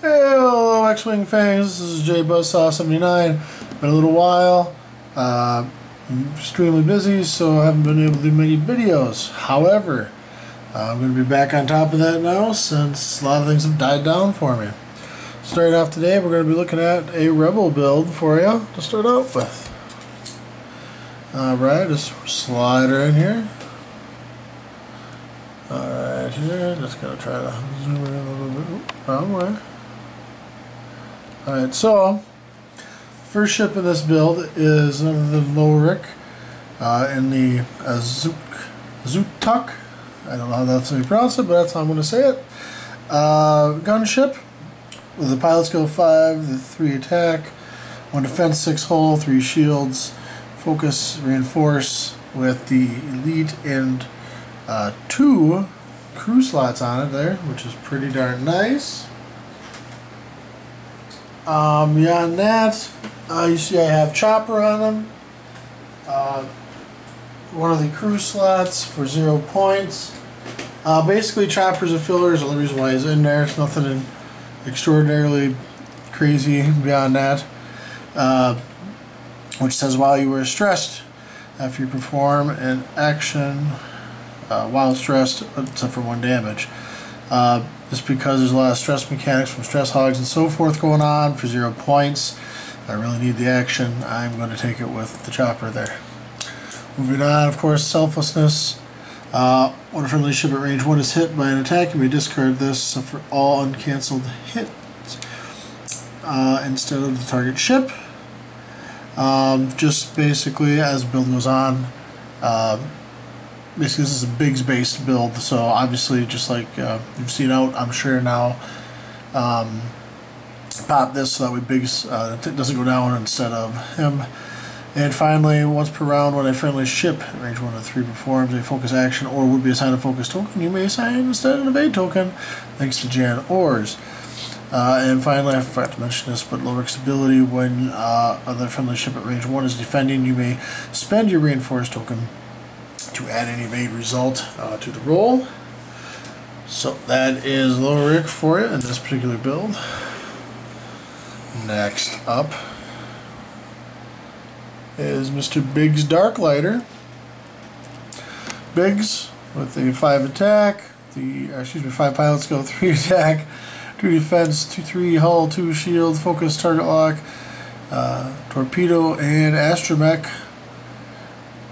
Hello, X-Wing fans. This is JBuzzsaw79. Been a little while. I'm extremely busy, so I haven't been able to do many videos. However, I'm going to be back on top of that now since a lot of things have died down for me. Starting off today, we're going to be looking at a Rebel build for you to start out with. Alright, just slide her in here. Alright, here, just going to try to zoom in a little bit. Wrong way. Alright, so first ship in this build is none other than Lowhhrick in the Zootuk. I don't know how that's how you pronounce it, but that's how I'm going to say it. Gunship with a pilot skill 5, the 3 attack, 1 defense, 6 hull, 3 shields, focus, reinforce with the elite and 2 crew slots on it there, which is pretty darn nice. Beyond that, you see I have chopper on them. One of the crew slots for 0 points. Basically, chopper's a filler is the only reason why he's in there. It's nothing extraordinarily crazy beyond that. Which says while you were stressed, after you perform an action while stressed, except for 1 damage. Just because there's a lot of stress mechanics from stress hogs and so forth going on for 0 points. If I really need the action, I'm going to take it with the chopper there. Moving on, of course, selflessness. When a friendly ship at range 1 is hit by an attack, you may discard this for all uncancelled hits instead of the target ship. Just basically, as the build goes on, basically this is a Biggs based build, so obviously just like you've seen out, I'm sure now, pop this so that way Biggs doesn't go down instead of him. And finally, once per round when a friendly ship at range 1 to 3 performs a focus action or would be assigned a focus token, you may assign instead an evade token, thanks to Jan Ors. And finally, I forgot to mention this, but Lowhhrick's ability when other friendly ship at range 1 is defending, you may spend your reinforced token to add an evade result to the roll. So that is Lowhhrick for you in this particular build. Next up is Mr. Biggs Darklighter. Biggs with a 5 attack, 5 pilot skill, 3 attack, 2 defense, 3 hull, 2 shield, focus, target lock, torpedo, and astromech.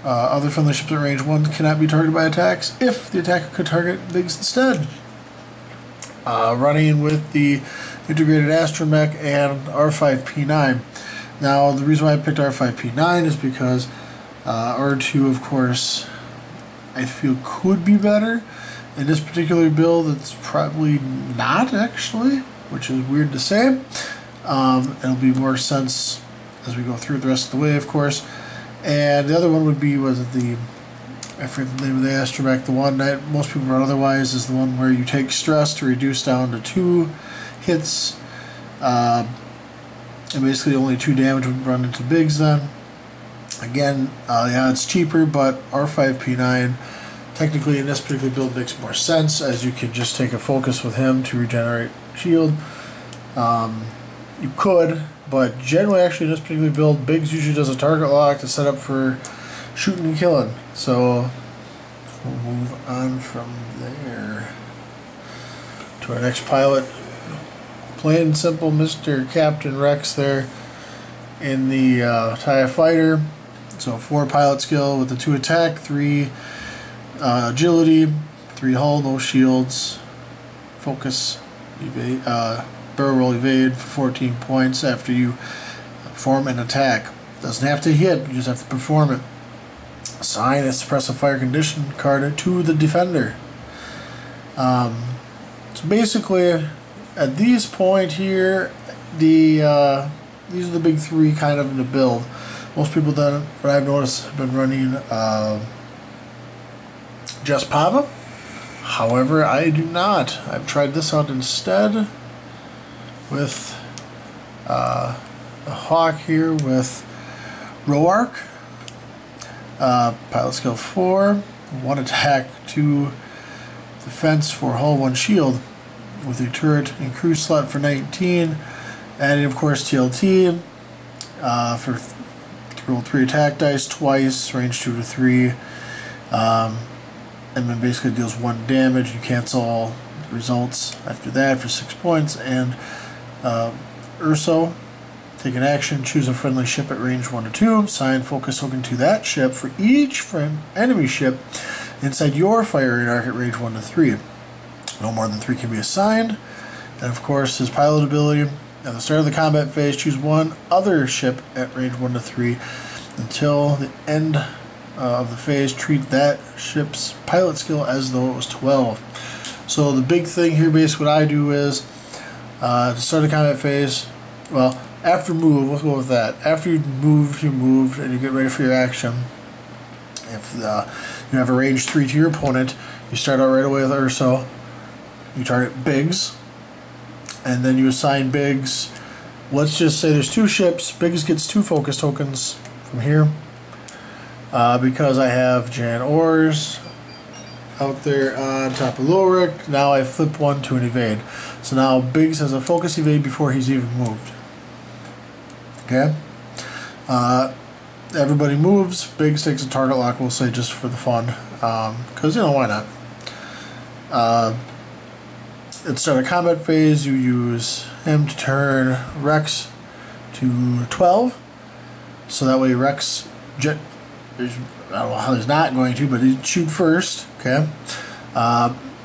Other friendly ships at range 1 cannot be targeted by attacks if the attacker could target Biggs instead. Running with the integrated astromech and R5P9. Now, the reason why I picked R5P9 is because R2, of course, I feel could be better. In this particular build, it's probably not, actually, which is weird to say. It'll be more sense as we go through the rest of the way, of course. And the other one would be, I forget the name of the astromech, the one that most people run otherwise is the one where you take stress to reduce down to 2 hits. And basically only 2 damage would run into Biggs then. Again, yeah, it's cheaper, but R5P9 technically in this particular build makes more sense, as you can just take a focus with him to regenerate shield. You could, but generally actually in this particular build, Biggs usually does a target lock to set up for shooting and killing. So we'll move on from there to our next pilot. Plain and simple, Mr. Captain Rex there in the TIE Fighter. So 4 pilot skill with the 2 attack, 3 agility, 3 hull, no shields, focus, evade, barrel roll evade for 14 points after you perform an attack. Doesn't have to hit, you just have to perform it. Assign a suppressive fire condition card to the defender. So basically, at this point here, these are the big 3 kind of in the build. Most people that what I've noticed have been running just Papa. However, I do not. I've tried this out instead with a Hawk here with Roark. Pilot skill 4, 1 attack, 2 defense, 4 hull, 1 shield. with a turret and crew slot for 19. Adding, of course, TLT for roll 3 attack dice twice, range 2 to 3, and then basically deals 1 damage. You cancel all results after that for 6 points. And Urso, take an action, choose a friendly ship at range 1 to 2, assign focus token to that ship for each enemy ship inside your firing arc at range 1 to 3. No more than 3 can be assigned. And of course, his pilot ability, at the start of the combat phase, choose one other ship at range 1 to 3. Until the end of the phase, treat that ship's pilot skill as though it was 12. So the big thing here, basically what I do is, to start the combat phase, well, after move, let's go with that. After you moved, and you get ready for your action. If you have a range 3 to your opponent, you start out right away with Urso. You target Biggs, and then you assign Biggs. Let's just say there's 2 ships. Biggs gets 2 focus tokens from here. Because I have Jan Ors out there on top of Lowhhrick, now I flip 1 to an evade. So now Biggs has a focus evade before he's even moved. Okay? Everybody moves. Biggs takes a target lock, we'll say, just for the fun. Because, why not? At the start of combat phase, you use him to turn Rex to 12. So that way Rex, I don't know how he's not going to, but he'd shoot first. Okay?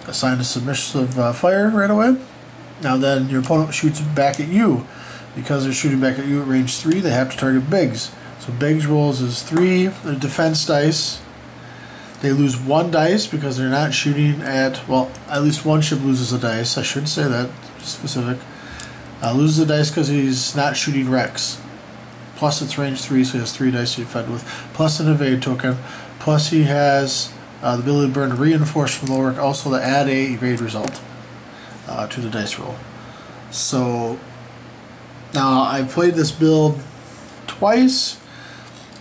Assign a submissive fire right away. Now then, your opponent shoots back at you. Because they're shooting back at you at range 3, they have to target Biggs. So Biggs rolls his 3 defense dice. They lose 1 dice because they're not shooting at, well, at least one ship loses a dice. I should say that, specific. Loses a dice because he's not shooting Rex. Plus it's range 3, so he has 3 dice to defend with. Plus an evade token. Plus he has the ability to burn a reinforce from Lowhhrick, also to add a evade result to the dice roll. So now I played this build twice.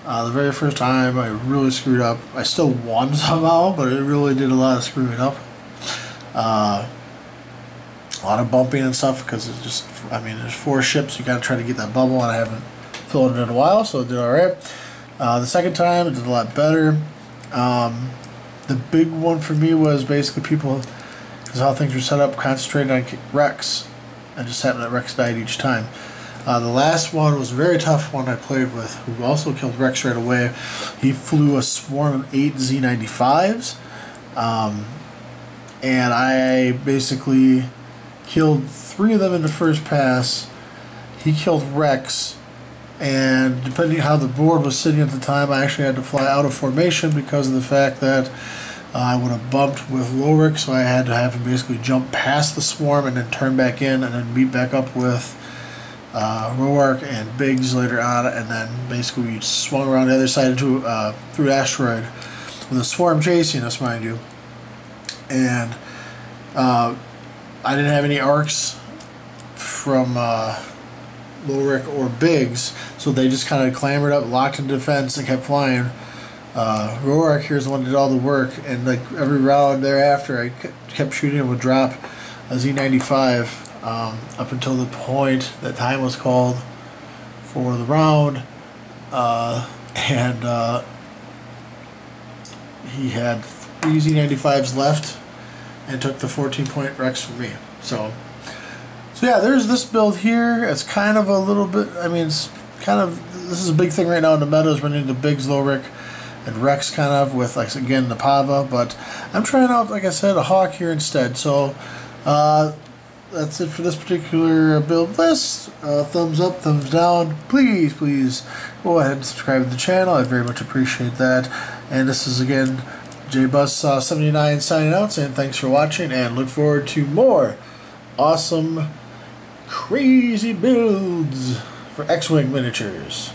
The very first time I really screwed up. I still won somehow, but it really did a lot of screwing up. A lot of bumping and stuff because it's just, there's 4 ships. You gotta try to get that bubble, and I haven't filled it in a while, so it did alright. The second time it did a lot better. The big one for me was basically people, because how things were set up, concentrating on Rex, and just happened that Rex died each time. The last one was a very tough one I played with, who also killed Rex right away. He flew a swarm of 8 Z95s, and I basically killed 3 of them in the first pass. He killed Rex, and depending how the board was sitting at the time, I actually had to fly out of formation because of the fact that I would have bumped with Lowhhrick, so I had to have him basically jump past the swarm and then turn back in and then meet back up with Roark and Biggs later on, and then basically we swung around the other side into through asteroid with a swarm chasing us, mind you. And I didn't have any arcs from Lowhhrick or Biggs, so they just kind of clambered up, locked in defense, and kept flying. Roark here is the one that did all the work, and like every round thereafter, I kept shooting and would drop a Z95. Up until the point that time was called for the round, and he had 3 Z95s left and took the 14-point Rex from me. So yeah, there's this build here. It's kind of a little bit, it's kind of, this is a big thing right now in the meta, is running into Biggs, Lowhhrick, and Rex kind of with, like, again, the Pava, but I'm trying out, like I said, a Hawk here instead. So that's it for this particular build list. Thumbs up, thumbs down. Please go ahead and subscribe to the channel. I'd very much appreciate that. And this is, again, JBus79 signing out, saying thanks for watching, and look forward to more awesome, crazy builds for X-Wing miniatures.